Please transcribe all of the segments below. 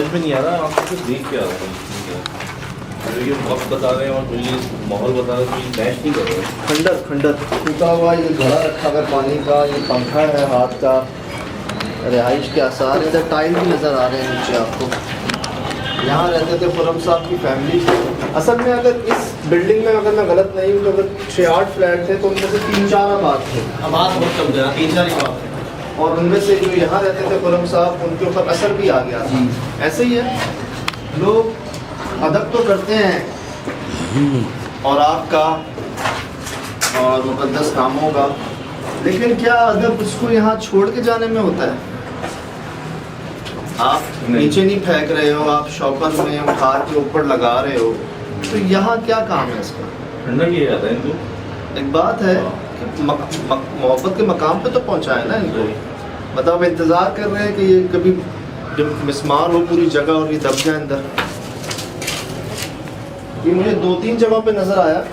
समझ में नहीं आ रहा आप कुछ देख के आ रहे हैं। ये वक्त बता रहे हैं और मुझे माहौल बता रहे हैं कि मैच नहीं कर रहे हैं। खंडर खंडर टूटा हुआ ये घड़ा रखा हुआ पानी का, ये पंखा है हाथ का, रिहाइश के आसार, इधर टाइल भी नज़र आ रहे हैं नीचे आपको। यहाँ रहते थे खुरम साहब की फैमिली। असल में अगर इस बिल्डिंग में अगर मैं गलत नहीं हूँ तो अगर 6-8 फ्लैट थे तो उनमें से 3-4 आबाद थे। आबाद बहुत कम थे, 3-4 ही बात है। और उनमें से जो यहाँ रहते थे खुरम साहब, उनके ऊपर असर भी आ गया था। ऐसे ही है, लोग अदब तो करते हैं और आपका और मुकद्दस कामों का, लेकिन क्या अदब उसको यहाँ छोड़ के जाने में होता है? आप नीचे नहीं फेंक रहे हो, आप शॉपर में उठा के ऊपर लगा रहे हो, तो यहाँ क्या काम है इसका? ठंडा किया जाता है इनको। एक बात है कि मोहब्बत के मकाम पे तो पहुँचाए ना इनको। मतलब आप इंतज़ार कर रहे हैं कि ये कभी जब मिसमार हो पूरी जगह और ये दब जाए अंदर। ये मुझे 2-3 जगह पे नज़र आया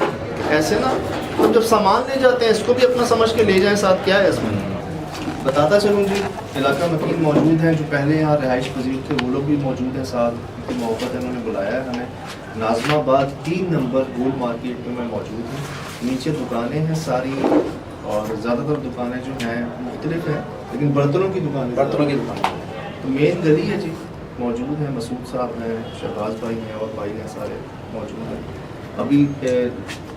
ऐसे ना। हम जब सामान ले जाते हैं इसको भी अपना समझ के ले जाएं साथ, क्या है इसमें? बताता चलूँ जी, इलाका मकीन मौजूद हैं जो पहले यहाँ रिहाइश पजीर थे, वो लोग भी मौजूद हैं साथ। उनकी मोहब्बत है, उन्होंने बुलाया है हमें। नाज़माबाद 3 नंबर गोल मार्केट में मैं मौजूद हूँ। नीचे दुकानें हैं सारी, और ज़्यादातर दुकानें जो हैं मुख्तलिफ हैं, लेकिन बर्तनों की दुकान तो मेन गली है जी, मौजूद है। मसूद साहब हैं, शहबाज भाई हैं और भाई हैं, सारे मौजूद हैं।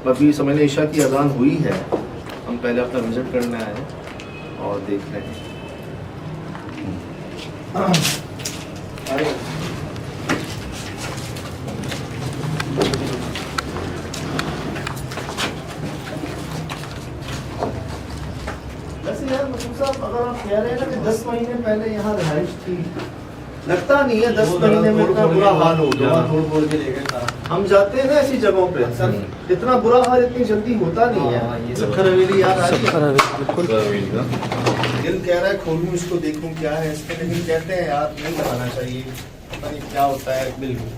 अभी समझ लें ईशा की अजान हुई है, हम पहले अपना विज़िट करने आए हैं और देख रहे हैं। वैसे यार मसूद साहब, अगर आप कह रहे हैं ना कि 10 महीने पहले यहाँ रिहाइश थी, लगता नहीं है 10 महीने में इतना बुरा हाल हो गया। हम जाते हैं ना ऐसी जगहों पे, इतना बुरा हाल इतनी जल्दी होता नहीं है। सखर हवेली याद आ रही है? दिल कह रहा है खोलूं इसको, देखूं क्या है इसमें, लेकिन कहते हैं यार नहीं लगाना चाहिए, पता नहीं क्या होता है। बिल्कुल।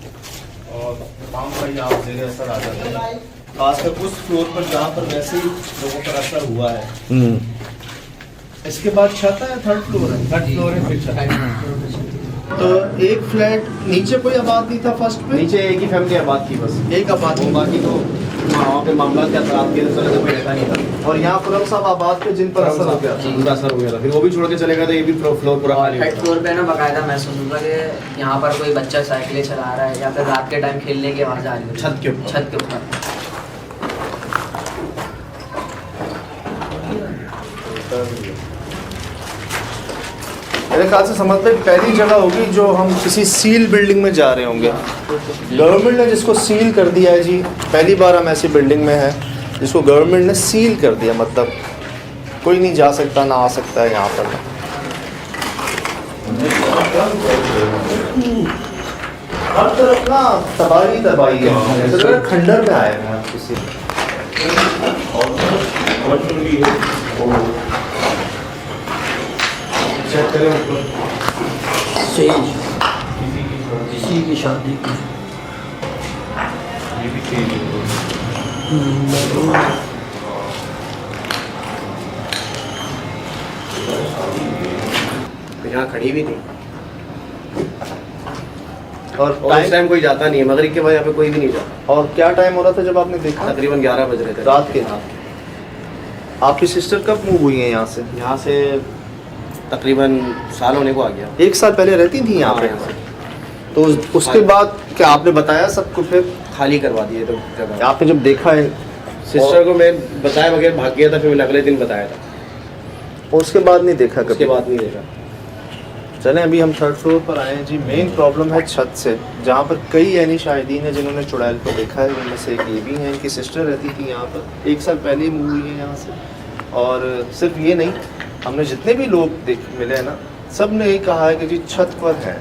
और तमाम का ही आप ज़ेरे असर आ जाते हैं, खासकर उस फ्लोर पर जहाँ पर वैसे ही लोगों पर असर हुआ है। इसके बाद छत है, 3rd फ्लोर है। 3rd फ्लोर है, फिर छत है। तो एक फ्लैट नीचे कोई आबाद नहीं था फर्स्ट पे? नीचे एक ही फैमिली आबाद थी, बस एक आबाद थी, बाकी तो वहाँ पे मामला क्या था आपके तरह से कोई रहता नहीं था। और यहाँ खुरम साहब आबाद पे जिन पर असर हो गया था, उनका असर हो गया था, फिर वो भी छोड़ के चले गए थे। ये भी फ्लोर पूरा खाली हो 3rd फ्लोर पे ना बाकायदा महसूस होगा कि यहाँ पर कोई बच्चा साइकिलें चला रहा है या फिर रात के टाइम खेलने की आवाज़ आ रही है छत के ऊपर। छत के ऊपर। मेरे ख्याल से समझते हैं पहली जगह होगी जो हम किसी सील बिल्डिंग में जा रहे होंगे। गवर्नमेंट ने जिसको सील कर दिया है जी, पहली बार हम ऐसी बिल्डिंग में हैं जिसको गवर्नमेंट ने सील कर दिया, मतलब कोई नहीं जा सकता ना आ सकता है यहाँ पर। हर तरफ ना तबाही है, खंडर में आए हैं किसी। चेक करें ऊपर, किसी की शादी की ये भी चेंज हो यहाँ खड़ी भी थी। और इस टाइम कोई जाता नहीं है, मगरिब के बाद यहाँ पे कोई भी नहीं जाता। और क्या टाइम हो रहा था जब आपने देखा? तकरीबन 11 बज रहे थे रात के। आपकी सिस्टर कब मूव हुई है यहाँ से? यहाँ से तकरीबन साल होने को आ गया। 1 साल पहले रहती थी यहाँ पे। तो उसके बाद क्या आपने बताया सबको? फिर खाली करवा दिए तो जगह। आपने जब देखा है? सिस्टर को मैं बताए बगैर भाग गया था, फिर मैंने अगले दिन बताया था। और उसके बाद नहीं देखा उसके कभी? बाद नहीं देखा। चलें, अभी हम 3rd फ्लोर पर आए हैं जी। मेन प्रॉब्लम है छत से, जहाँ पर कई यानी शाहिदीन हैं जिन्होंने चुड़ैल को देखा है। उनमें से एक ये भी हैं, इनकी सिस्टर रहती थी यहाँ पर, 1 साल पहले ही मूव हुई है यहाँ से। और सिर्फ ये नहीं, हमने जितने भी लोग मिले हैं ना, सब ने यही कहा है कि जी छत पर है,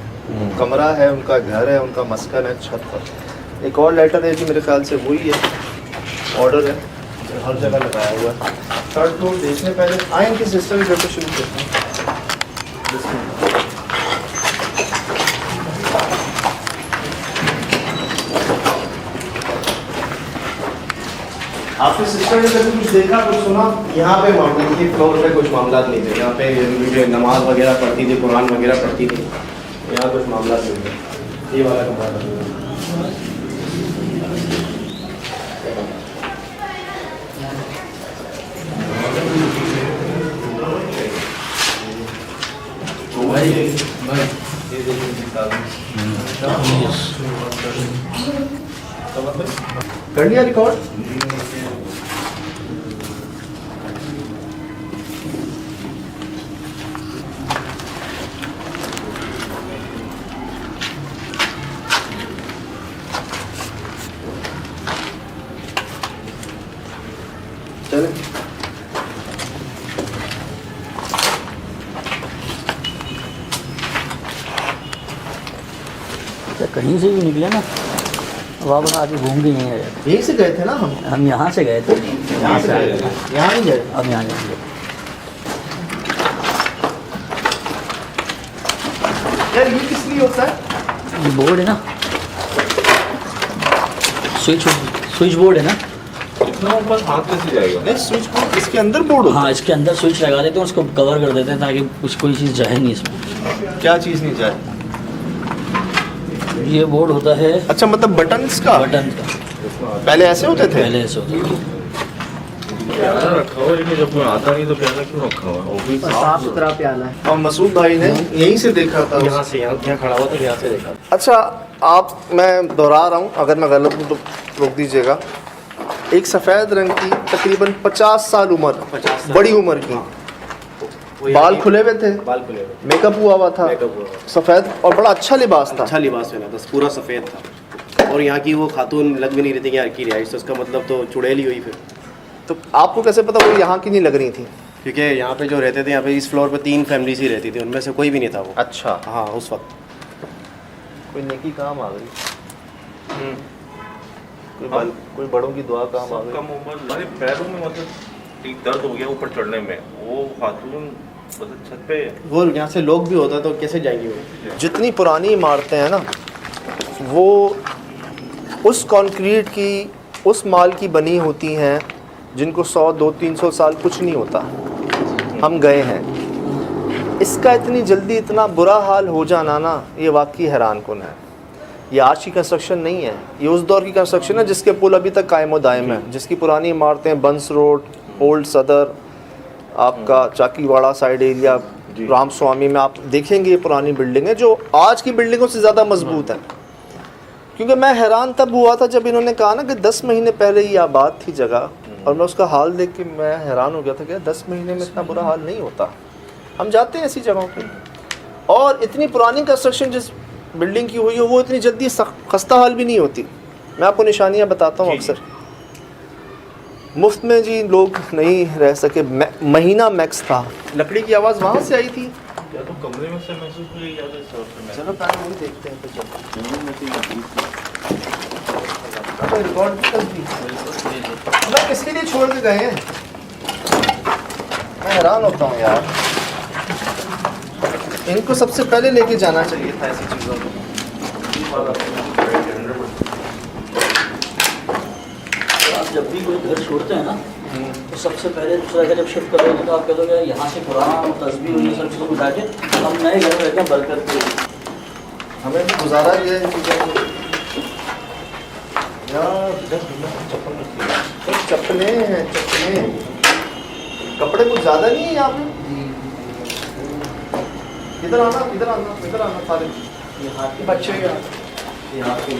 कमरा है, उनका घर है, उनका मस्कन है छत पर। एक और लेटर है जी, मेरे ख्याल से वही है, ऑर्डर है, हर जगह लगाया हुआ है। 3rd फ्लोर देखने पहले आए, इनकी सिस्टर घर पर शुरू करते हैं। आपकी सिस्टर ने कभी कुछ देखा, कुछ सुना? यहाँ पे मामला की फ्लोर पे कुछ मामला नहीं थे। यहाँ पे जो नमाज वगैरह पढ़ती थी, कुरान वगैरह पढ़ती थी, यहाँ कुछ मामला नहीं थे। ये वाला कमरा था। ये देखिए कर लिया रिकॉर्ड? चले कहीं से भी निकले ना वापस आके घूम के यहीं आ जाते। यहीं से गए थे ना हम यहाँ से गए थे, यहाँ से गए थे, यहाँ नहीं गए। अब यहाँ जाएंगे। यार ये किस लिए होता है? ये बोर्ड है ना, स्विच बोर्ड है ना। इतना ऊपर हाथ कैसे जाएगा? नहीं, स्विच बोर्ड इसके अंदर बोर्ड होता हाँ, इसके अंदर स्विच लगा देते हैं, उसको कवर कर देते हैं ताकि कुछ कोई चीज़ जाए नहीं इसमें। है। क्या चीज़ नहीं जाए? ये बोर्ड होता है अच्छा, मतलब बटन्स का? बटन का। पहले ऐसे होते थे? पहले ऐसे होता था। प्याला रखा हुआ है, जब कोई आता नहीं तो प्याला क्यों रखा हुआ है? वो भी साफ सुथरा प्याला है। और मसूद भाई ने यहीं से देखा था। यहाँ से यहाँ खड़ा हुआ था, यहाँ से देखा। अच्छा, मैं दोहरा रहा हूँ, अगर मैं गलत हूँ तो रोक दीजिएगा। एक सफ़ेद रंग की तकरीबन 50 साल उम्र, 50 साल। बड़ी उम्र की, बाल खुले हुए थे, बाल खुले हुए, मेकअप हुआ हुआ था, मेकअप हुआ हुआ। सफ़ेद और बड़ा अच्छा लिबास था। अच्छा लिबास पहना था, पूरा सफ़ेद था। और यहाँ की वो खातून लग भी नहीं रही थी कि यहाँ की रिहाइश, तो उसका मतलब तो चुड़ैल ही हुई फिर। तो आपको कैसे पता वो यहाँ की नहीं लग रही थी? क्योंकि यहाँ पे जो रहते थे, यहाँ पे इस फ्लोर पे 3 फैमिलीज ही रहती थी, उनमें से कोई भी नहीं था वो। अच्छा, हाँ, उस वक्त कोई नेकी काम आ गई, कोई बड़ों की दुआ काम आ गई। कम उम्र, मेरे पैरों में मतलब एक दर्द हो गया ऊपर चढ़ने में। वो खातून मतलब छत पे वो यहाँ से लोग भी होता तो कैसे जाएंगे वो? जितनी पुरानी इमारतें हैं ना, वो उस कंक्रीट की, उस माल की बनी होती हैं जिनको 100, 200, 300 साल कुछ नहीं होता। हम गए हैं, इसका इतनी जल्दी इतना बुरा हाल हो जाना ना, ये वाकई हैरान कुन है। ये आज की कंस्ट्रक्शन नहीं है, ये उस दौर की कंस्ट्रक्शन है जिसके पुल अभी तक कायम दायम है, जिसकी पुरानी इमारतें बंस रोड, ओल्ड सदर, आपका चाकीवाड़ा साइड एरिया, राम स्वामी में आप देखेंगे ये पुरानी बिल्डिंग है जो आज की बिल्डिंगों से ज़्यादा मजबूत है। क्योंकि मैं हैरान तब हुआ था जब इन्होंने कहा ना कि 10 महीने पहले ये आबाद थी जगह, और मैं उसका हाल देख के मैं हैरान हो गया था कि 10 महीने में इतना बुरा हाल नहीं होता। हम जाते हैं ऐसी जगहों पे, और इतनी पुरानी कंस्ट्रक्शन जिस बिल्डिंग की हुई हो वो इतनी जल्दी खस्ता हाल भी नहीं होती। मैं आपको निशानियाँ बताता हूँ, अक्सर मुफ्त में जी लोग नहीं रह सके, महीना मैक्स था। लकड़ी की आवाज़ वहाँ से आई थी। या तो कमरे में से महसूस हुई या तो सर से चलो पहले वही देखते हैं, तो चलो रिकॉर्ड मैं किसके लिए छोड़ के गए हैं? मैं हैरान होता हूँ यार, इनको सबसे पहले लेके जाना चाहिए था ऐसी चीज़ों को। आप जब भी कोई घर छोड़ते हैं ना, तो सबसे पहले दूसरा घर जब शिफ्ट करोगे तो आप कह दोगे यहाँ से पुराना तस्वीर हुई सब चीज़ों को उठा के हम नए घर में रहते हैं बरकत के। हमें भी गुजारा ये है कि चप्पलें हैं, चप्पलें, कपड़े कुछ ज़्यादा नहीं है यहाँ पे। इधर आना, इधर आना, इधर आना सारे। यहाँ के बच्चे यहाँ के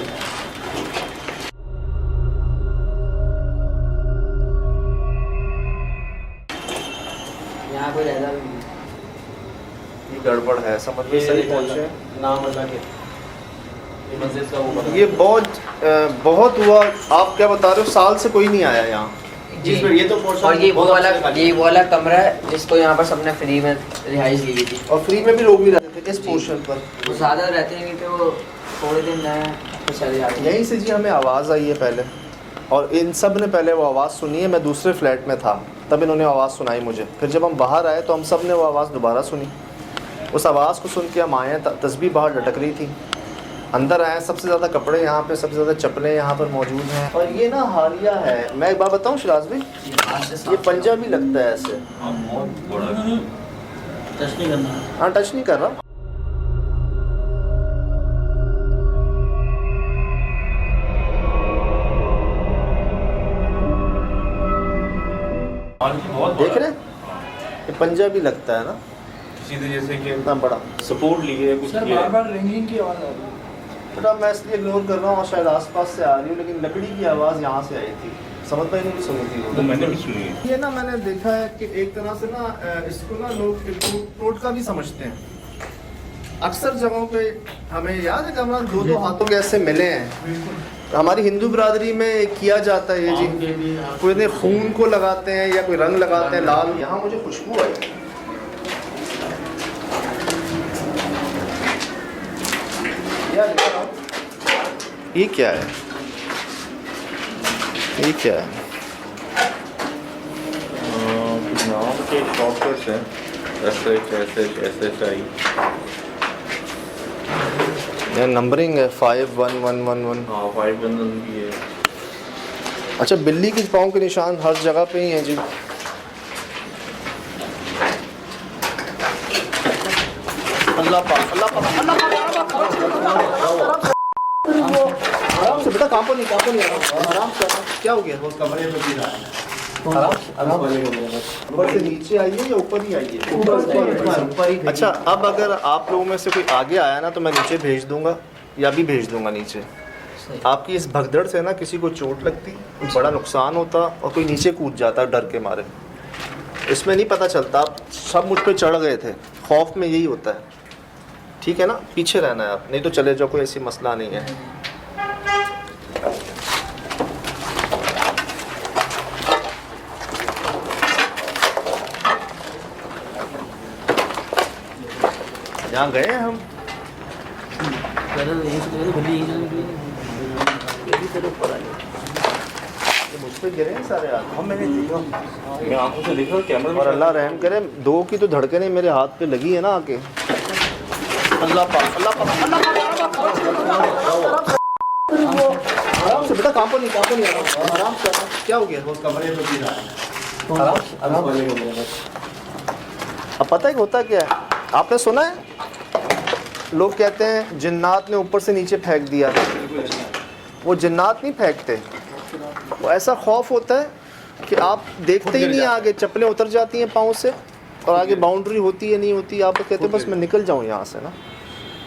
यहाँ कोई रहता भी नहीं। ये गड़बड़ है, समझ में सही पहुँचे। नाम अल्लाह के, ये मस्जिद का वो बना। ये बहुत हुआ। आप क्या बता रहे हो, साल से कोई नहीं आया यहाँ? जिसमें ये तो portion और ये वो बहुत वाला अच्छे से ये वो वाला कमरा है जिसको यहाँ पर सबने फ्री में रिहाइश ली थी। और फ्री में भी लोग भी रहते थे इस पोर्शन पर। वो ज़्यादा रहते नहीं थे, वो थोड़े दिन रहे तो चले जाते। यहीं से जी हमें आवाज़ आई है पहले, और इन सब ने पहले वो आवाज़ सुनी है। मैं दूसरे फ्लैट में था तब इन्होंने आवाज़ सुनाई मुझे। फिर जब हम बाहर आए तो हम सब ने वो आवाज़ दोबारा सुनी। उस आवाज़ को सुन के हम आए, तस्बीह बाहर लटक रही थी। अंदर आए, सबसे ज़्यादा कपड़े यहाँ पे, सबसे ज़्यादा चप्पलें यहाँ पर मौजूद हैं। और ये ना हालिया है। मैं एक बात बताऊँ शिराज भाई, ये पंजा भी लगता है ऐसे। बहुत बड़ा टच नहीं करना। हाँ, टच नहीं कर रहा। पंजाबी लगता है ना सीधे जैसे कि इतना बड़ा। सपोर्ट लिए कुछ सर किया बार है। बार रिंगिंग की आवाज़ आ रही है। बेटा मैं इसलिए इग्नोर कर रहा हूँ, शायद आसपास से आ रही हूँ, लेकिन लकड़ी की आवाज़ यहाँ से आई थी। समझ में नहीं सुनी थी वो मैंने भी सुनी है। ये ना मैंने देखा है कि एक तरह से ना इसको ना लोग टोटका भी समझते हैं। अक्सर जगहों पे हमें याद है कि हम दो दो हाथों के ऐसे मिले हैं। हमारी हिंदू बिरादरी में किया जाता है ये जी, कोई ने खून को लगाते हैं या कोई रंग लगाते हैं लाल। यहाँ मुझे खुशबू आई। ये क्या है? ये क्या है? कुछ नाम के शॉर्टकट्स हैं, SHSHSHI। ये नंबरिंग है 51111। हाँ 511 भी है। अच्छा, बिल्ली के पाँव के निशान हर जगह पे ही हैं जी। अल्लाह पाक, अल्लाह पाक, अल्लाह पाक। आराम से बेटा, कहाँ पर नहीं आराम से। क्या हो गया? वो कमरे में भी रहा है। ऊपर से नीचे आइए या ऊपर ही आइए? ऊपर ही। अच्छा, अब अगर आप लोगों में से कोई आगे आया ना तो मैं नीचे भेज दूंगा या भी भेज दूंगा नीचे। आपकी इस भगदड़ से ना किसी को चोट लगती, बड़ा नुकसान होता और कोई नीचे कूद जाता डर के मारे। इसमें नहीं पता चलता, आप सब मुझ पे चढ़ गए थे। खौफ में यही होता है, ठीक है ना? पीछे रहना है आप, नहीं तो चले जाओ, कोई ऐसी मसला नहीं है। यहाँ गए हैं हम। मुझ पे गिरे हैं सारे हाथ। हम मैंने देखा, मैं आंखों से देखा कैमरा। और अल्लाह रहम करे, दो की तो धड़कनें मेरे हाथ पे लगी है ना आके। अल्लाह पाक, अल्लाह पाक, अल्लाह पाक। आराम से बेटा, कहाँ पर नहीं आराम से। क्या हो गया? वो कमरे में भी रहा है। अब पता है होता क्या है? आपने सुना है लोग कहते हैं जिन्नात ने ऊपर से नीचे फेंक दिया। वो जिन्नात नहीं फेंकते, वो ऐसा खौफ होता है कि आप देखते ही नहीं आगे, चप्पलें उतर जाती हैं पाँव से और आगे बाउंड्री होती है नहीं होती, आप कहते हो बस मैं निकल जाऊँ यहाँ से ना।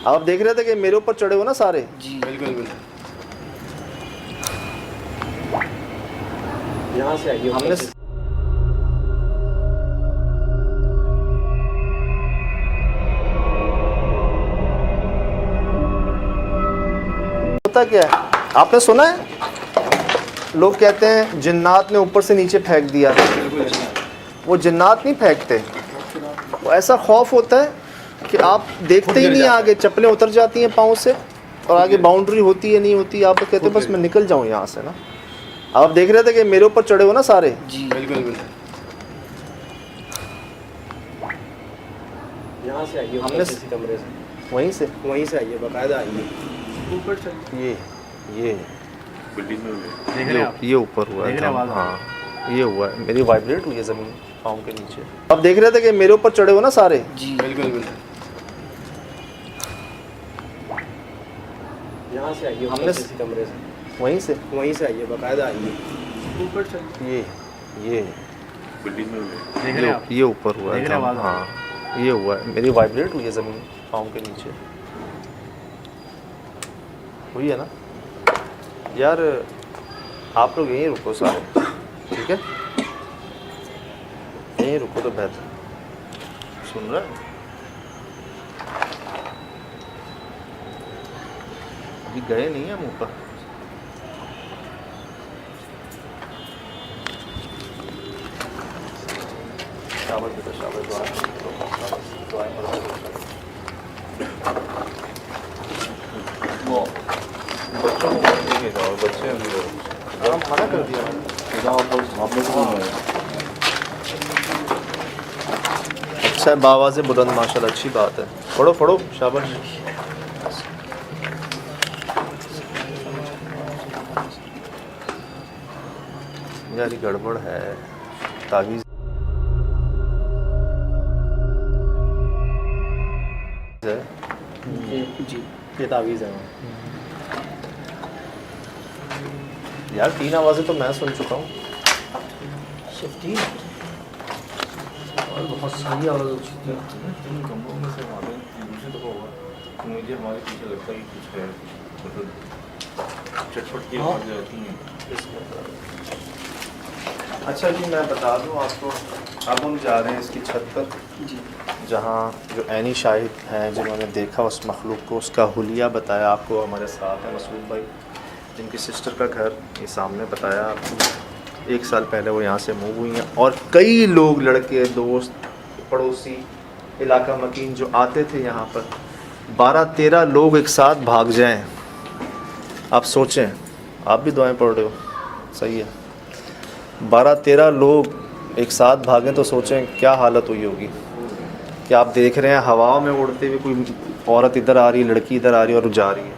आप देख रहे थे कि मेरे ऊपर चढ़े हो ना सारे जी बिल्कुल। यहाँ से आइए। हमने क्या है? आपने सुना है लोग कहते हैं जिन्नात ने ऊपर से नीचे फेंक दिया। वो जिन्नात नहीं फेंकते, वो ऐसा खौफ होता है कि आप देखते ही नहीं आगे, चप्पलें उतर जाती हैं पाँव से और आगे बाउंड्री होती है नहीं होती, आप कहते हो बस मैं निकल जाऊँ यहाँ से ना। आप देख रहे थे कि मेरे ऊपर चढ़े हो ना सारे जी बिल्कुल। यहाँ से आइए। हमने कमरे से वहीं से आइए, बाकायदा आइए। ऊपर चल। ये बिल्डिंग में हुए। देख रहे हैं आप? ये ऊपर हुआ देख रहे हैं आवाज़? हाँ, ये हुआ है, मेरी वाइब्रेट हुई है ज़मीन पाँव के नीचे। अब देख रहे थे कि मेरे ऊपर चढ़े हो ना सारे जी बिल्कुल। यहाँ से आइए। हमने कमरे से वहीं से आइए, बाकायदा आइए। ऊपर चल। ये बिल्डिंग में हुए। देख रहे हैं आप? ये ऊपर हुआ देख रहे हैं आवाज़? हाँ, ये हुआ है, मेरी वाइब्रेट हुई है ज़मीन पाँव के नीचे। हुई है ना यार? आप लोग यहीं रुको सारे, ठीक है? यहीं रुको तो बेहतर। सुन रहे हैं? अभी गए नहीं हम ऊपर। शाबाश बेटा, शाबाश। दुआएं वो बच्चों को मत लेके जाओ, बच्चे अभी हम मना कर दिया मैंने। आप लोग को अच्छा है, बावाज़ बुलंद माशाल्लाह, अच्छी बात है। पढ़ो पढ़ो, शाबाश। यार ये गड़बड़ है, तावीज़ है। जी ये तावीज़ है। यार 3 आवाज़ें तो मैं सुन चुका हूँ। सिर्फ 3? आवाज़ बहुत सही आवाज़ हो चुकी है। इन कमरों में से हमारे दूसरी दफ़ा हुआ तो मुझे हमारे पीछे लगता है कि कुछ है, मतलब चटपट की आवाज़ आती हैं। अच्छा जी, मैं बता दूं आपको, अब हम जा रहे हैं इसकी छत पर, जी जहाँ जो ऐनी शाहिद हैं जिन्होंने देखा उस मखलूक को, उसका हुलिया बताया आपको। हमारे साथ हैं मसूद भाई, जिनकी सिस्टर का घर ये सामने बताया आपको। 1 साल पहले वो यहाँ से मूव हुई हैं, और कई लोग, लड़के, दोस्त, पड़ोसी, इलाका मकीन जो आते थे यहाँ पर, 12-13 लोग एक साथ भाग जाएं। आप सोचें, आप भी दुआएं पढ़ रहे हो, सही है, 12-13 लोग एक साथ भागें तो सोचें क्या हालत हुई होगी। कि आप देख रहे हैं हवाओं में उड़ते हुए कोई औरत इधर आ रही है, लड़की इधर आ रही है और जा रही है।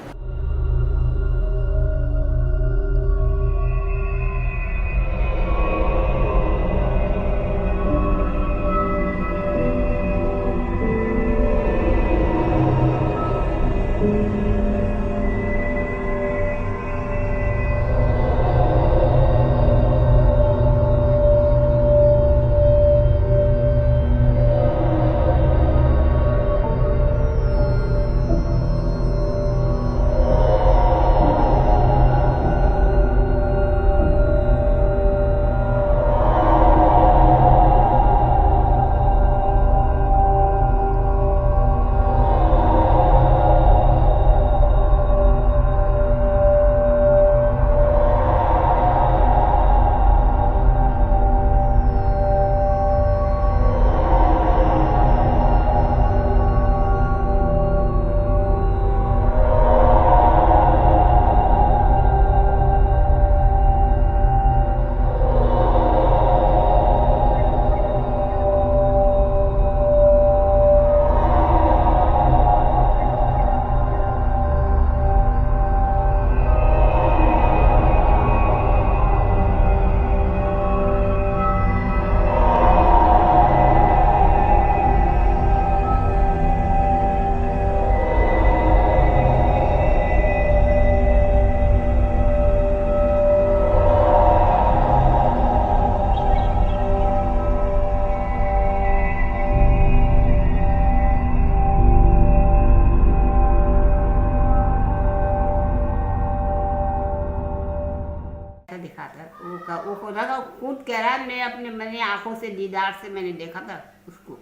वो खुदा का खुद कह रहा है, मैं मैंने आंखों से दीदार से मैंने देखा था उसको,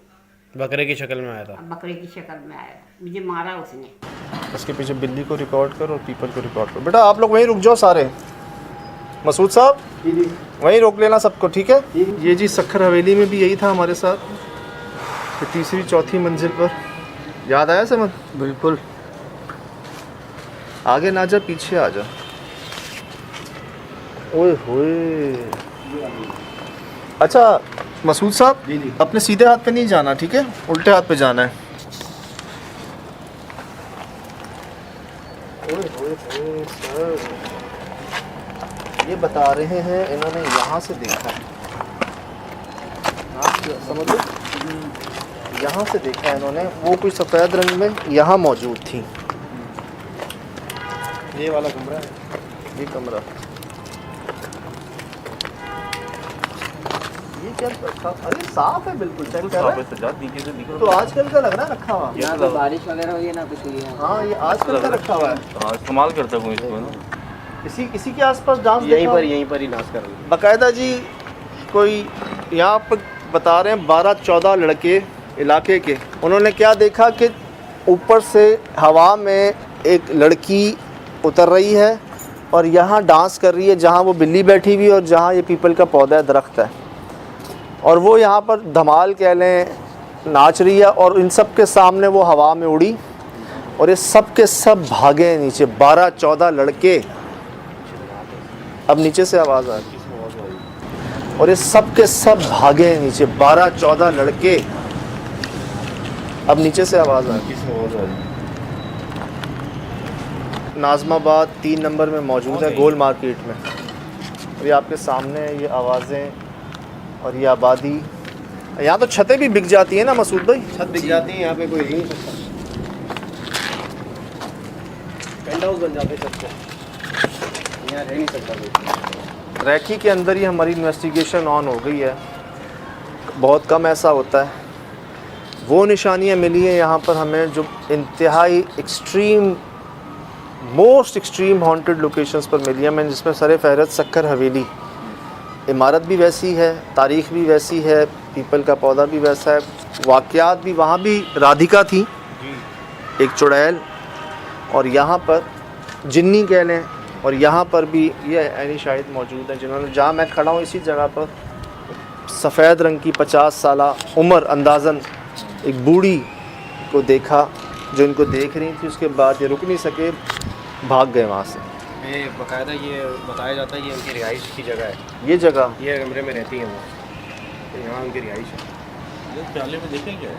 बकरे की शक्ल में आया था। बकरे की शक्ल में आया, मुझे मारा उसने। उसके पीछे बिल्ली को रिकॉर्ड करो और पीपल को रिकॉर्ड करो। बेटा आप लोग वहीं रुक जाओ सारे, मसूद साहब वहीं रोक लेना सबको, ठीक है। ये जी सखर हवेली में भी यही था हमारे साथ, फिर तीसरी चौथी मंजिल पर, याद आया समझ? बिल्कुल। आगे ना जा, पीछे आ जा। ओए होए। अच्छा मसूद साहब, अपने सीधे हाथ पे नहीं जाना, ठीक है, उल्टे हाथ पे जाना है। ओए होए होए सर, ये बता रहे हैं इन्होंने यहाँ से देखा है, आप समझ लो, यहाँ से देखा है इन्होंने, वो कोई सफ़ेद रंग में यहाँ मौजूद थी। ये वाला कमरा है, ये कमरा, ये क्या रखा? अरे साफ है बिल्कुल, चेक कर रहा है। तो आजकल का लग रहा है रखा हुआ। यहाँ पे बारिश वगैरह हुई है ना, कुछ हुई है। हाँ ये आजकल का रखा हुआ है। हाँ इस्तेमाल करता हूँ इसको ना, इसी के आसपास डांस यहीं पर ही डांस कर रहे हैं। बाकायदा जी कोई यहाँ पर बता रहे हैं 12-14 लड़के इलाके के, उन्होंने क्या देखा कि ऊपर से हवा में एक लड़की उतर रही है और यहाँ डांस कर रही है, जहाँ वो बिल्ली बैठी हुई है और जहाँ ये पीपल का पौधा है, दरख्त है, और वो यहाँ पर धमाल कह लें नाच रही है, और इन सब के सामने वो हवा में उड़ी और ये सब के सब भागे नीचे, 12-14 लड़के। अब नीचे से आवाज़ आ रही, और ये सब के सब भागे नीचे, 12-14 लड़के। अब नीचे से आवाज़ आ रही। नाज़माबाद 3 नंबर में मौजूद है, गोल मार्केट में। और ये आपके सामने है ये आवाज़ें और ये आबादी। यहाँ तो छतें भी बिक जाती हैं ना मसूद भाई? छत बिक जाती है, यहाँ पे कोई नहीं सकता, पेंट हाउस बन जाते छत पे, यहाँ रह नहीं सकता कोई। रैकी के अंदर ही हमारी इन्वेस्टिगेशन ऑन हो गई है। बहुत कम ऐसा होता है। वो निशानियाँ मिली हैं यहाँ पर हमें जो इंतहाई extreme, most extreme haunted locations पर मिली हैं हमें, जिसमें सर फहरत सक्कर हवेली। इमारत भी वैसी है, तारीख़ भी वैसी है, पीपल का पौधा भी वैसा है, वाक़यात भी। वहाँ भी राधिका थी, एक चुड़ैल, और यहाँ पर जिन्नी कह लें, और यहाँ पर भी ये ऐनी शाहिद मौजूद हैं जिन्होंने, जहाँ मैं खड़ा हूँ इसी जगह पर, सफ़ेद रंग की 50 साला उम्र अंदाज़न एक बूढ़ी को देखा जो इनको देख रही थी। उसके बाद ये रुक नहीं सके, भाग गए वहाँ से। ये बाकायदा ये बताया जाता है ये उनकी रिहाइश की जगह है, ये जगह ये कमरे में रहती हैं वो, तो यहाँ उनकी रिहाइश है। ये प्याले में देखें क्या है?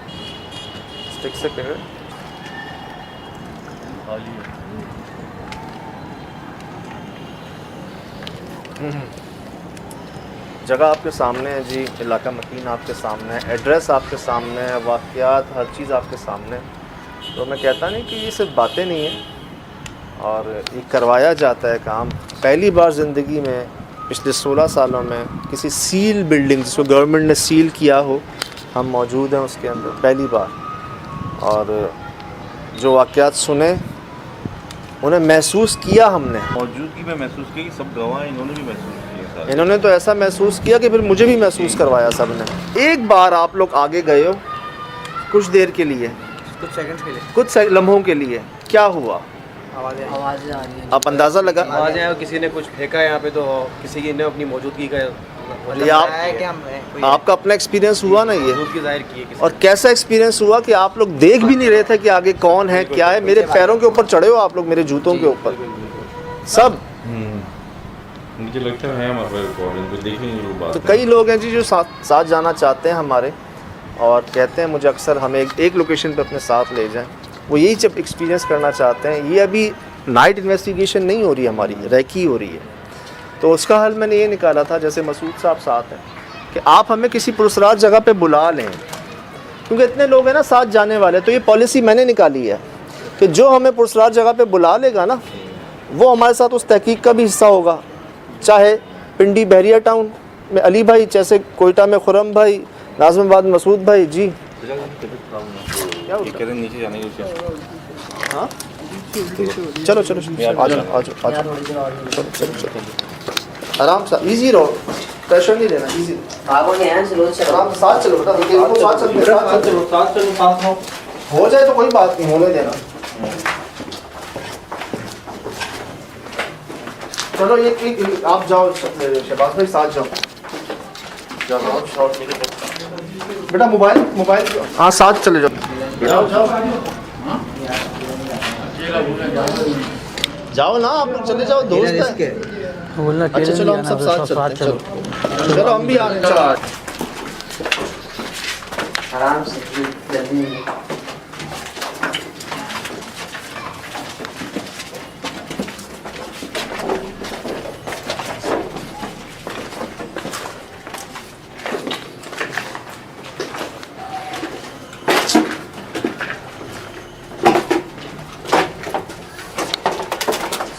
स्टिक से पकड़। खाली है। जगह आपके सामने है जी, इलाका मकीन आपके सामने है, एड्रेस आपके सामने है, वाक़यात हर चीज़ आपके सामने है। तो मैं कहता नहीं कि ये सिर्फ बातें नहीं हैं, और ये करवाया जाता है काम। पहली बार ज़िंदगी में पिछले 16 सालों में किसी सील बिल्डिंग जिसको गवर्नमेंट ने सील किया हो, हम मौजूद हैं उसके अंदर पहली बार। और जो वाक़यात सुने, उन्हें महसूस किया हमने। मौजूदगी में महसूस की, सब गवाह इन्होंने भी महसूस किया सारे। इन्होंने तो ऐसा महसूस किया कि फिर मुझे भी महसूस करवाया सब ने। एक बार आप लोग आगे गए हो कुछ देर के लिए, कुछ सेकंड्स के लिए कुछ लम्हों के लिए, क्या हुआ आवाज़ें आवाज़ें आ रही हैं। आप अंदाज़ा लगा। आवाज़ है, किसी ने कुछ फेंका यहाँ पे, तो किसी की ने अपनी मौजूदगी का ये आप, है कि हम कोई आपका अपना एक्सपीरियंस हुआ ना ये, मौजूदगी जाहिर की है किसी और कैसा एक्सपीरियंस हुआ कि आप लोग देख भी नहीं रहे थे कि आगे कौन है क्या है। मेरे पैरों के ऊपर चढ़े हो आप लोग, मेरे जूतों के ऊपर सब। मुझे लगता है हमारे पास रिकॉर्ड, इनको देखने की जरूर बात तो है। कई लोग हैं जी जो साथ जाना चाहते हैं हमारे, और कहते हैं मुझे अक्सर हमें एक लोकेशन पे अपने साथ ले जाएं। वो यही जब एक्सपीरियंस करना चाहते हैं। ये अभी नाइट इन्वेस्टिगेशन नहीं हो रही हमारी, रैकी हो रही है। तो उसका हल मैंने ये निकाला था, जैसे मसूद साहब साथ हैं, कि आप हमें किसी पुरस्कार जगह पे बुला लें, क्योंकि इतने लोग हैं ना साथ जाने वाले। तो ये पॉलिसी मैंने निकाली है कि जो हमें पुरस्कार जगह पे बुला लेगा ना, वो हमारे साथ उस तहकीक का भी हिस्सा होगा। चाहे पिंडी बहरिया टाउन में अली भाई, जैसे कोयटा में खुरम भाई, नाज़िमाबाद मसूद भाई जी। क्या कह रहे हैं नीचे जाने की कोशिश। हाँ चलो चलो आ जाओ आ जाओ आ जाओ, चलो चलो चलो आराम से, इजी रहो, प्रेशर नहीं लेना, इजी आराम से साथ चलो बेटा, इनको साथ चलो, हो जाए तो कोई बात नहीं, होने देना। चलो ये आप जाओ शहबाज भाई, साथ जाओ बेटा। मोबाइल हाँ साथ चले जाओ, जाओ जाओ ना आप लोग, चले जाओ, दोस्त है। अच्छा चलो हम सब साथ चलते हैं, चलो चलो हम भी आ रहे हैं, चलो आराम से जल्दी नहीं।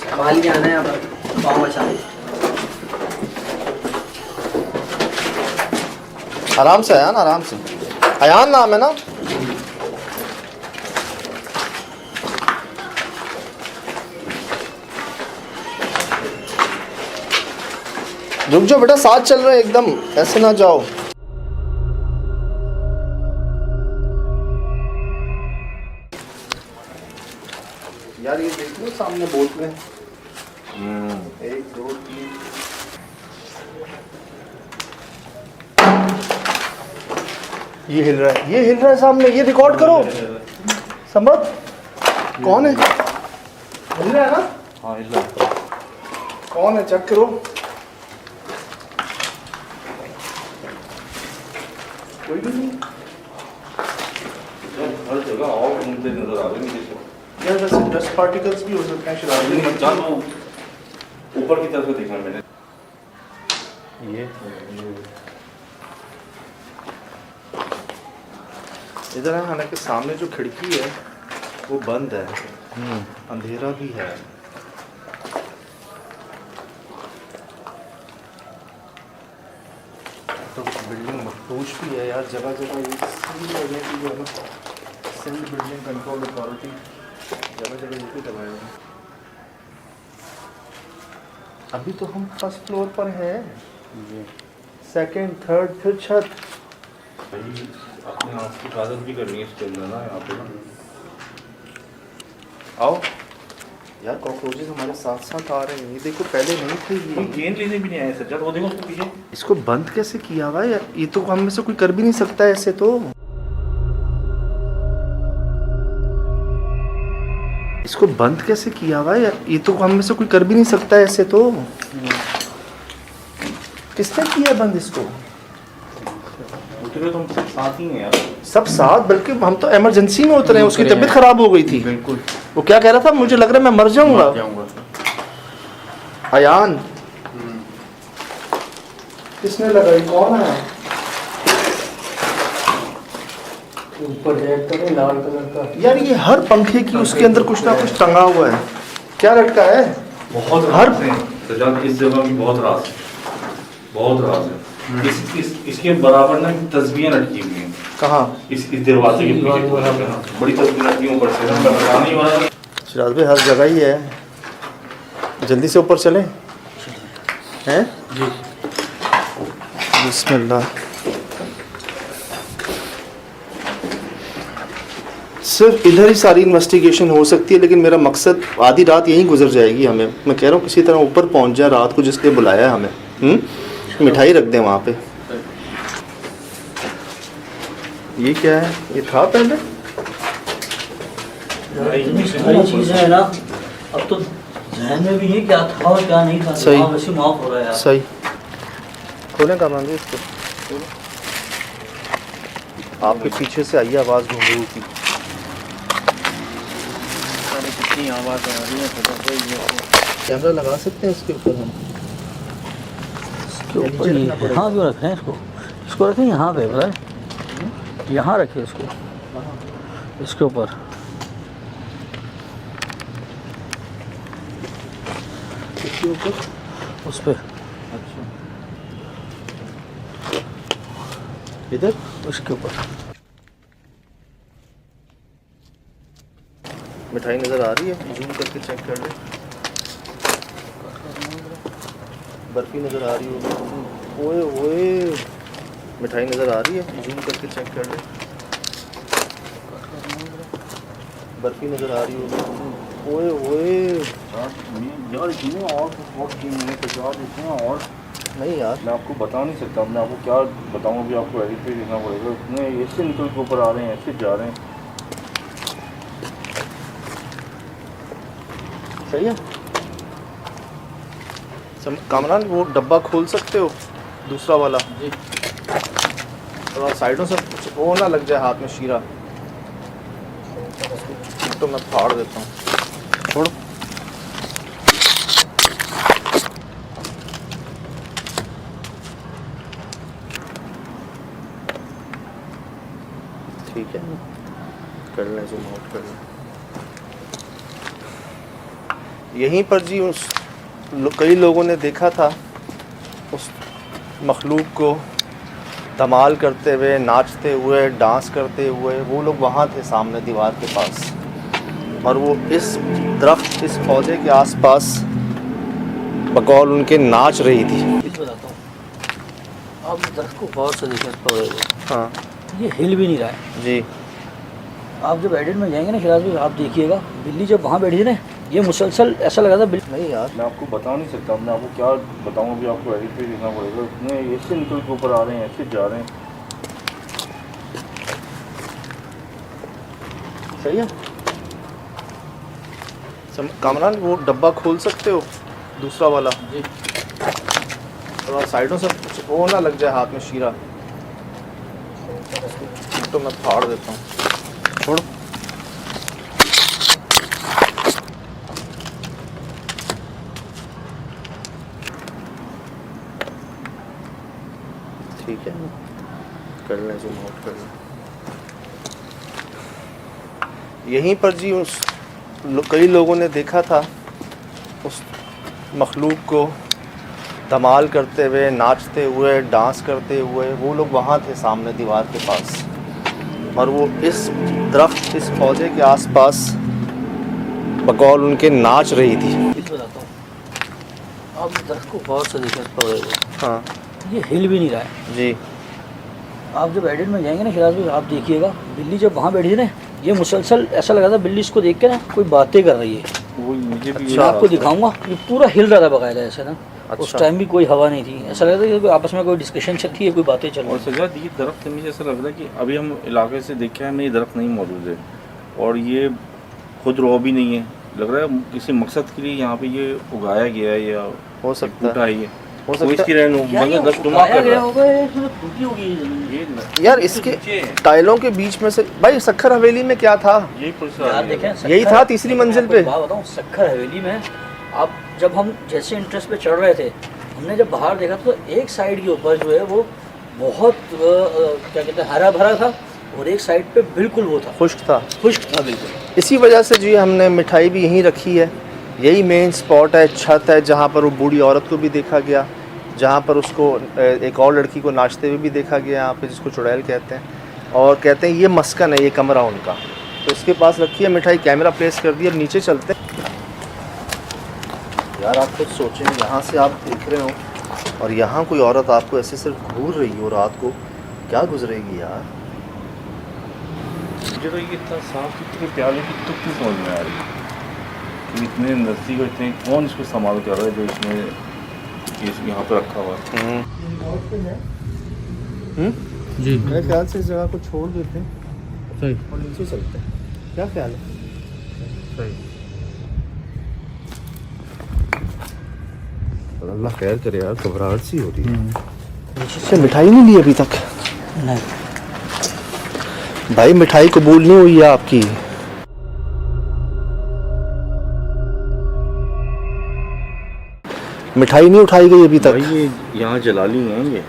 संभाल के आना है, अब पाँव बचा ली। आराम से अयान, आराम से। अयान नाम है ना? रुक जाओ बेटा, साथ चल रहे हैं एकदम, ऐसे ना जाओ। यार ये देख लो सामने बोतलें, 1 2 3। ये हिल रहा है, ये हिल रहा है सामने, ये रिकॉर्ड करो। समझ कौन है? हिल रहा है ना? हाँ हिल रहा है। कौन है चेक करो। कोई भी नहीं हर जगह और मुद्दे नजर आ रहे हैं। यार, वैसे डस्ट पार्टिकल्स भी हो सकते हैं शराबी में। जानो ऊपर की तरफ से देखा मैंने। ये इधर है, हालांकि सामने जो खिड़की है वो बंद है, अंधेरा भी है। तो बिल्डिंग होश भी है यार, जगह जगह ये सभी जगह की जो है ना सेल्फ बिल्डिंग कंट्रोल अथॉरिटी जगह जगह ये भी दबाया हुआ है। अभी तो हम फर्स्ट फ्लोर पर हैं, सेकंड थर्ड फिर छत। अपने आप की हिफाजत भी करनी है इसके अंदर ना, यहाँ पे ना। आओ यार, कॉकरोचेस हमारे साथ साथ आ रहे हैं। ये देखो पहले नहीं थे कोई ये। गेंद लेने भी नहीं आए सज्जद, वो देखो उसके पीछे। इसको बंद कैसे किया हुआ है यार? ये तो हम में से कोई कर भी नहीं सकता है ऐसे तो। इसको बंद कैसे किया हुआ है यार? ये तो हम में से कोई कर भी नहीं सकता है ऐसे तो। किसने किया बंद इसको? उतरे तो हम सब साथ ही हैं यार। सब साथ, बल्कि हम तो इमरजेंसी में उतरे हैं। उसकी उतरे तबीयत हैं। खराब हो गई थी। बिल्कुल वो क्या कह रहा था, मुझे लग रहा है मैं मर जाऊंगा। अयान किसने लगाई, कौन है? ऊपर रेड कलर लाल कलर का यार ये हर पंखे की उसके अंदर कुछ ना कुछ टंगा हुआ है। क्या लटका है? बहुत हर राज है सज्जद, इस जगह की बहुत राज है, बहुत राज है। इसके बराबर ना तस्बीहें लटकी हुई हैं। कहाँ? इस दरवाजे के पीछे बड़ी तस्बीहें लटकी ऊपर से, मैं बता नहीं वाला। सिराज भाई हर जगह ही है, जल्दी से ऊपर चलें हैं जी। बिस्मिल्लाह। सिर्फ इधर ही सारी इन्वेस्टिगेशन हो सकती है, लेकिन मेरा मकसद आधी रात यहीं गुजर जाएगी हमें। मैं कह रहा हूँ किसी तरह ऊपर पहुँच जाए रात को, जिसके बुलाया है हमें। मिठाई रख दें वहाँ पे। ये क्या है? ये था पहले? इतनी सारी चीजें है ना, अब तो ध्यान में भी है क्या था और क्या नहीं था। सही। वैसे माफ हो रहा है यार। सही। खोलें कमरान जी इसको। आपके पीछे से आई आवाज़ घुंघरू की। कितनी आवाज़ आ रही है। कैमरा लगा सकते हैं इसके ऊपर हम? इसके ऊपर ये हाँ क्यों रखें इसको? इसको रखें यहाँ पे, पता है यहाँ रखें इसको, इसके ऊपर। इसके ऊपर उस पर अच्छा, इधर उसके ऊपर। मिठाई नज़र आ रही है? जूम करके चेक कर ले। बर्फी नज़र आ रही होगी। ओए ओए, मिठाई नज़र आ रही है? जूम करके चेक कर ले। बर्फी नज़र आ रही होगी। ओए ओए यार इतने और बहुत मैंने पचास इतने और नहीं यार, मैं आपको बता नहीं सकता। मैं आपको क्या बताऊँ, अभी आपको एडिट पे देखना पड़ेगा। इतने ऐसे निकल के ऊपर आ रहे हैं, ऐसे जा रहे हैं। सही है। कामरान वो डब्बा खोल सकते हो, दूसरा वाला जी। थोड़ा साइडों से वो ना लग जाए हाथ में शीरा, तो मैं फाड़ देता हूँ। छोड़ो। ठीक है, कर लें, जूम आउट कर लें। यहीं पर जी कई लोगों ने देखा था उस मखलूक को धमाल करते हुए, नाचते हुए, डांस करते हुए। वो लोग वहाँ थे सामने दीवार के पास, और वो इस दरख्त, इस पौधे के आसपास बकौल उनके नाच रही थी। बताता हूँ, आप दरख्त को गौर से देखें, पौधे को। हाँ ये हिल भी नहीं रहा है जी। आप जब एडिट में जाएंगे ना शिराज भाई, आप देखिएगा बिल्ली जब वहाँ बैठी थी ना, ये मुसलसल ऐसा लगा था बिल्ली। नहीं यार, मैं आपको बता नहीं सकता। मैं आपको क्या बताऊँ, अभी आपको एडिट पे देखना पड़ेगा। इतने ऐसे निकल के ऊपर आ रहे हैं, ऐसे जा रहे हैं। सही है। कामरान वो डब्बा खोल सकते हो, दूसरा वाला जी। थोड़ा साइडों से वो ना लग जाए हाथ में शीरा, तो मैं फाड़ देता हूँ। छोड़ो। ठीक है, कर लें, जूम आउट कर लें। यहीं पर जी कई लोगों ने देखा था उस मखलूक को धमाल करते हुए, नाचते हुए, डांस करते हुए, वो लोग वहाँ थे सामने दीवार के पास, और वो इस दरख्त, इस पौधे के आसपास बकौल उनके नाच रही थी। चीज़ बताता हूँ, आप दरख्त को गौर से देखें, इस पौधे को, हाँ ये हिल भी नहीं रहा है। जी। आप जब एडिट में जाएंगे ना शिराज भाई, आप देखिएगा बिल्ली जब वहाँ बैठी थी ना, ये मुसलसल ऐसा लगा था बिल्ली इसको देख के ना कोई बातें कर रही है। वो मुझे भी अच्छा। मैं आपको दिखाऊंगा, ये पूरा हिल रहा था बकायदा ऐसे ना। अच्छा। उस टाइम भी कोई हवा नहीं थी, ऐसा लग रहा था कि आपस में कोई डिस्कशन चल रही है, कोई बातें चल और रही है। सजा ये दरख्त से मुझे ऐसा लग रहा है कि अभी हम इलाके से देखे हैं, ये दरख्त नहीं मौजूद है, और ये खुद रो भी नहीं है, लग रहा है किसी मकसद के लिए यहाँ पे ये उगाया गया है या हो सकता टूटा है। है ये, हो वो सकता इसकी है। रहनुमा क्या ये दस्तुमा उगाया कर गया रहा है। होगा, ये इसमें टूटी होगी ये ज़मीन। ये यार इसके नीचे है। टाइलों के बीच में से भाई सखर हवेली में क्या था? यही पुरस्कार यार है। देखें, यही सक्खर- था तीसरी लेकिन मंजिल आपको पे। एक बात बताऊं, सक्खर हवेली में आप जब हम जैसे इंटरेस्ट पे चढ़ रहे थे, हमने जब बाहर देखा तो एक साइड के ऊपर जो है वो बहुत क्या कहते हैं हरा भरा था, और एक साइड पे बिल्कुल वो था, खुश्क था। खुश्क था बिल्कुल। इसी वजह से जी हमने मिठाई भी यहीं रखी है। यही मेन स्पॉट है, छत है, जहाँ पर वो बूढ़ी औरत को भी देखा गया, जहाँ पर उसको एक और लड़की को नाचते हुए भी देखा गया यहाँ पे, जिसको चुड़ैल कहते हैं, और कहते हैं ये मस्कन है, ये कमरा उनका। तो इसके पास रखी है मिठाई, कैमरा प्लेस कर दिया, अब नीचे चलते हैं। यार आप खुद सोचें, यहाँ से आप देख रहे हो और यहाँ कोई औरत आपको ऐसे सिर्फ घूर रही हो रात को, क्या गुजरेगी यार। मुझे तो ये इतना साफ सुथरे प्याले की तुक नहीं समझ में आ रही कि इतने नज़दीक और इतने कौन इसको संभाल कर रहा है जो इसमें यहाँ पे रखा हुआ है। जी मेरे ख्याल से इस जगह को छोड़ देते हैं सही और नीचे चलते हैं, क्या ख्याल है? सही। अल्लाह खैर करे यार, घबराहट सी हो रही है। अच्छा मिठाई नहीं ली अभी तक? नहीं भाई मिठाई कबूल नहीं हुई है आपकी। मिठाई नहीं उठाई गई अभी तक। भाई ये यहाँ जलाली हैं ये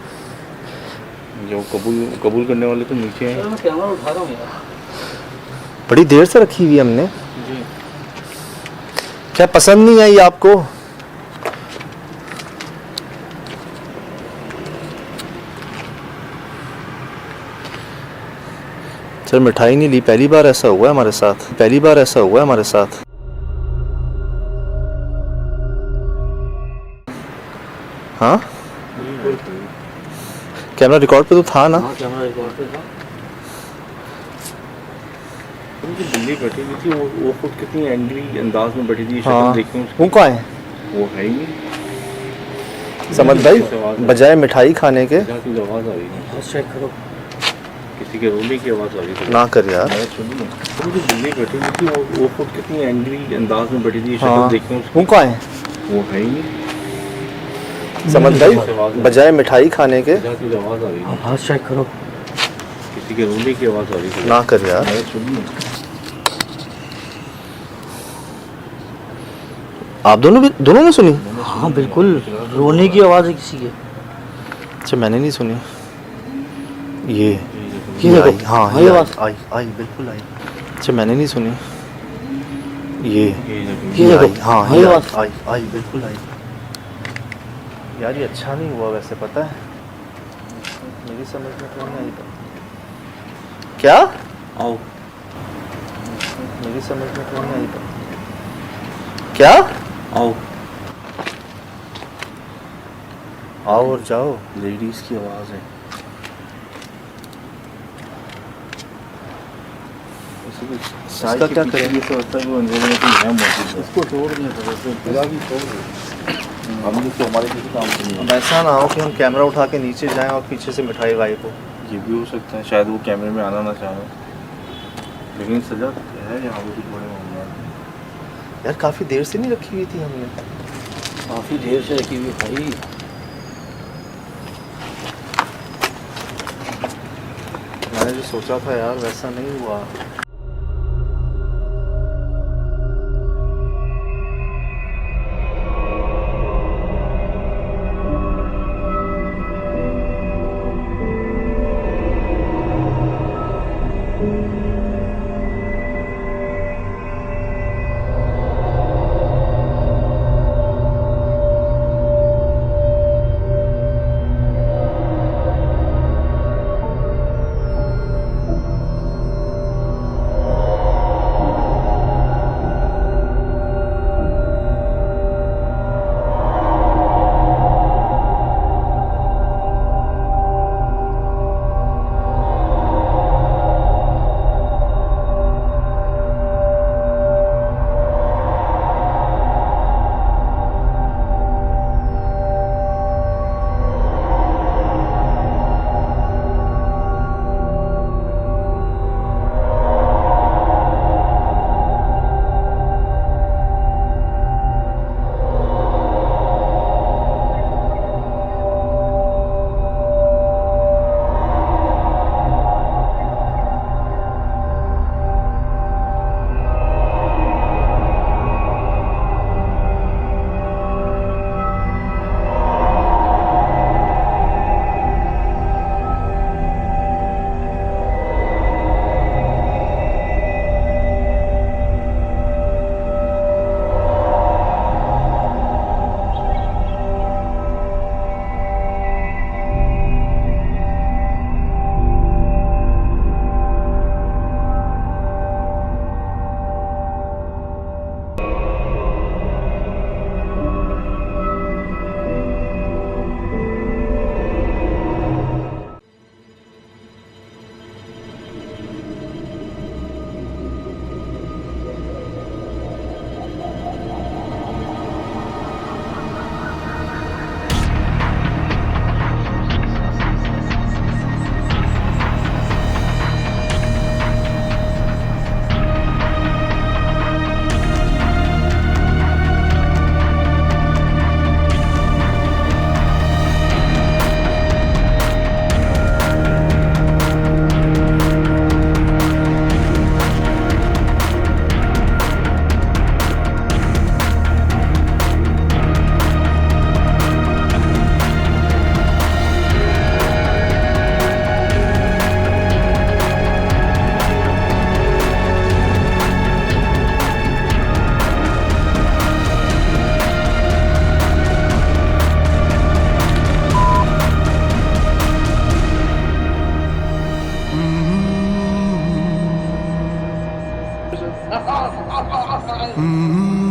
जो कबूल करने वाले तो नीचे हैं। मैं कैमरा उठा रहा हूँ यार। बड़ी देर से रखी हुई है हमने। जी क्या पसंद नहीं आई आपको? सर मिठाई नहीं ली, पहली बार ऐसा हुआ है हमारे साथ, पहली बार ऐसा हुआ है हमारे साथ। हाँ कैमरा रिकॉर्ड पे तो था ना? हाँ कैमरा रिकॉर्ड पे था। उनकी बिल्ली बैठी हुई थी, वो खुद कितनी एंग्री अंदाज में बैठी थी, हाँ शक्ल देखी उसकी। वो कहाँ है? वो है ही नहीं। समझ भाई, बजाय मिठाई खाने के जहाँ की आवाज़ आ रही है, बस चेक करो। किसी के रोने की आवाज़ आ रही थी। ना कर यार। मैं सुनी उनकी बिल्ली बैठी हुई थी, वो खुद कितनी एंग्री अंदाज में बैठी थी, शक्ल हाँ देखी उसकी। वो कहाँ है? वो है ही नहीं। समझ भाई, बजाय मिठाई खाने के जहाँ की आवाज़ आ रही है, बस चेक करो। किसी के रोने की आवाज़ आ रही थी। ना कर यार। मैं सुनी आप दोनों ने सुनी? हाँ बिल्कुल, रोने की आवाज़ है किसी के। अच्छा मैंने नहीं सुनी। ये ये देखो, आई, हाँ आई ये आवाज़। आई आई बिल्कुल आई। अच्छा मैंने नहीं सुनी। ये ये देखो, आई, हाँ आई ये आवाज़। आई आई बिल्कुल आई। यार ये अच्छा नहीं हुआ वैसे, पता है मेरी समझ में क्यों नहीं आई बात। क्या? आओ मेरी समझ में क्यों नहीं आई बात। क्या? आओ आओ और जाओ। लेडीज़ की आवाज़ है। इसका क्या करें? ये तो लगता है वो अंधेरे में कोई है मौजूद है। इसको छोड़ दिया था वैसे। हम लोग तो हमारे किसी काम से नहीं अब ऐसा ना हो कि हम कैमरा उठा के नीचे जाएं और पीछे से मिठाई गायब हो। है। ये भी हो सकता है, शायद वो कैमरे में आना ना चाहे, लेकिन सजा है यहाँ पे कुछ बड़े मामला। यार काफ़ी देर से नहीं रखी हुई थी हमने। काफ़ी देर से रखी हुई भाई। मैंने जो सोचा था यार वैसा नहीं हुआ। Mm-hmm.